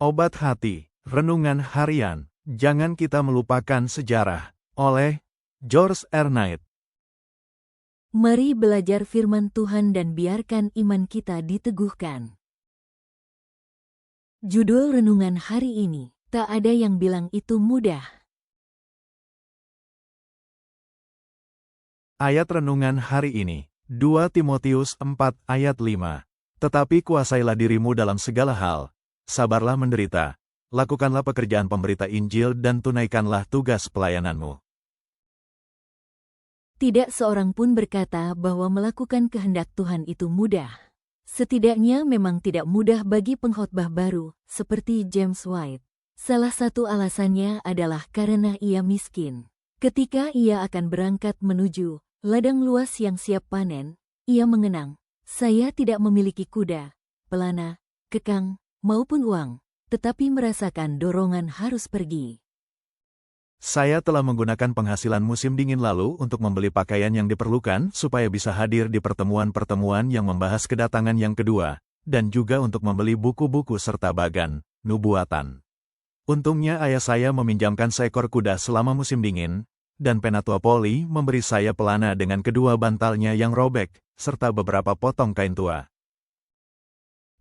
Obat Hati, Renungan Harian, Jangan Kita Melupakan Sejarah, oleh George R. Knight. Mari belajar firman Tuhan dan biarkan iman kita diteguhkan. Judul renungan hari ini, tak ada yang bilang itu mudah. Ayat renungan hari ini, 2 Timotius 4 ayat 5. Tetapi kuasailah dirimu dalam segala hal, sabarlah menderita, lakukanlah pekerjaan pemberita Injil dan tunaikanlah tugas pelayananmu. Tidak seorang pun berkata bahwa melakukan kehendak Tuhan itu mudah. Setidaknya memang tidak mudah bagi pengkhotbah baru, seperti James White. Salah satu alasannya adalah karena ia miskin. Ketika ia akan berangkat menuju ladang luas yang siap panen, ia mengenang, saya tidak memiliki kuda, pelana, kekang, maupun uang, tetapi merasakan dorongan harus pergi. Saya telah menggunakan penghasilan musim dingin lalu untuk membeli pakaian yang diperlukan supaya bisa hadir di pertemuan-pertemuan yang membahas kedatangan yang kedua, dan juga untuk membeli buku-buku serta bagan, nubuatan. Untungnya ayah saya meminjamkan seekor kuda selama musim dingin, dan Penatua Poli memberi saya pelana dengan kedua bantalnya yang robek, serta beberapa potong kain tua.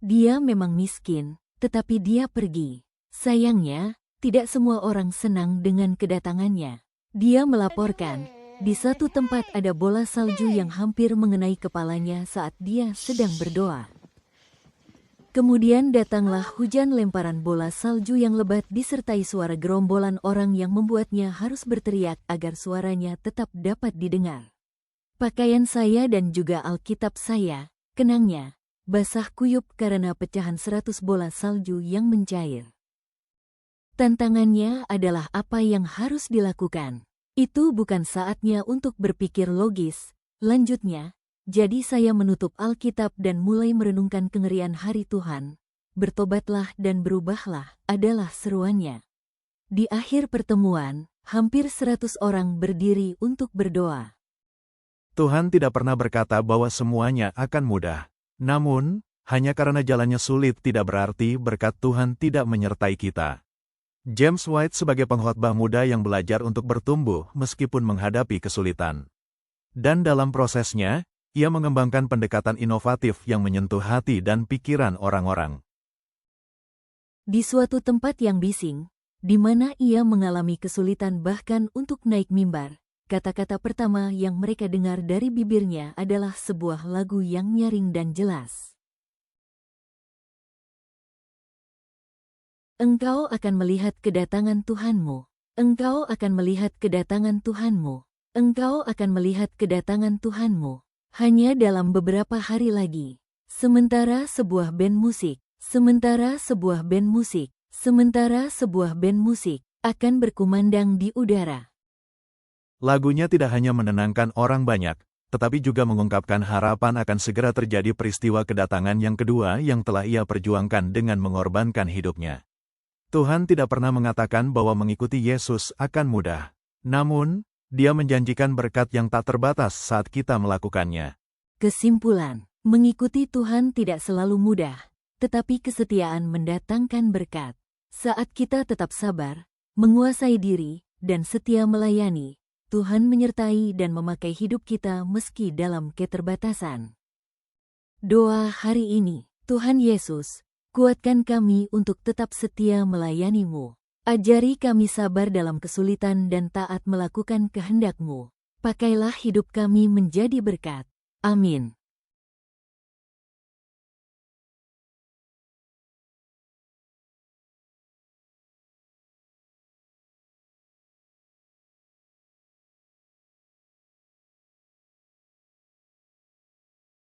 Dia memang miskin, tetapi dia pergi. Sayangnya, tidak semua orang senang dengan kedatangannya. Dia melaporkan, di satu tempat ada bola salju yang hampir mengenai kepalanya saat dia sedang berdoa. Kemudian datanglah hujan lemparan bola salju yang lebat disertai suara gerombolan orang yang membuatnya harus berteriak agar suaranya tetap dapat didengar. Pakaian saya dan juga Alkitab saya, kenangnya, basah kuyup karena pecahan 100 bola salju yang mencair. Tantangannya adalah apa yang harus dilakukan. Itu bukan saatnya untuk berpikir logis. Lanjutnya, jadi saya menutup Alkitab dan mulai merenungkan kengerian hari Tuhan. Bertobatlah dan berubahlah adalah seruannya. Di akhir pertemuan, hampir 100 orang berdiri untuk berdoa. Tuhan tidak pernah berkata bahwa semuanya akan mudah. Namun, hanya karena jalannya sulit tidak berarti berkat Tuhan tidak menyertai kita. James White sebagai pengkhotbah muda yang belajar untuk bertumbuh meskipun menghadapi kesulitan. Dan dalam prosesnya, ia mengembangkan pendekatan inovatif yang menyentuh hati dan pikiran orang-orang. Di suatu tempat yang bising, di mana ia mengalami kesulitan bahkan untuk naik mimbar, kata-kata pertama yang mereka dengar dari bibirnya adalah sebuah lagu yang nyaring dan jelas. Engkau akan melihat kedatangan Tuhanmu. Engkau akan melihat kedatangan Tuhanmu. Engkau akan melihat kedatangan Tuhanmu. Hanya dalam beberapa hari lagi. Sementara sebuah band musik akan berkumandang di udara. Lagunya tidak hanya menenangkan orang banyak, tetapi juga mengungkapkan harapan akan segera terjadi peristiwa kedatangan yang kedua yang telah ia perjuangkan dengan mengorbankan hidupnya. Tuhan tidak pernah mengatakan bahwa mengikuti Yesus akan mudah. Namun, Dia menjanjikan berkat yang tak terbatas saat kita melakukannya. Kesimpulan, mengikuti Tuhan tidak selalu mudah, tetapi kesetiaan mendatangkan berkat. Saat kita tetap sabar, menguasai diri, dan setia melayani, Tuhan menyertai dan memakai hidup kita meski dalam keterbatasan. Doa hari ini, Tuhan Yesus, kuatkan kami untuk tetap setia melayani-Mu. Ajari kami sabar dalam kesulitan dan taat melakukan kehendak-Mu. Pakailah hidup kami menjadi berkat. Amin.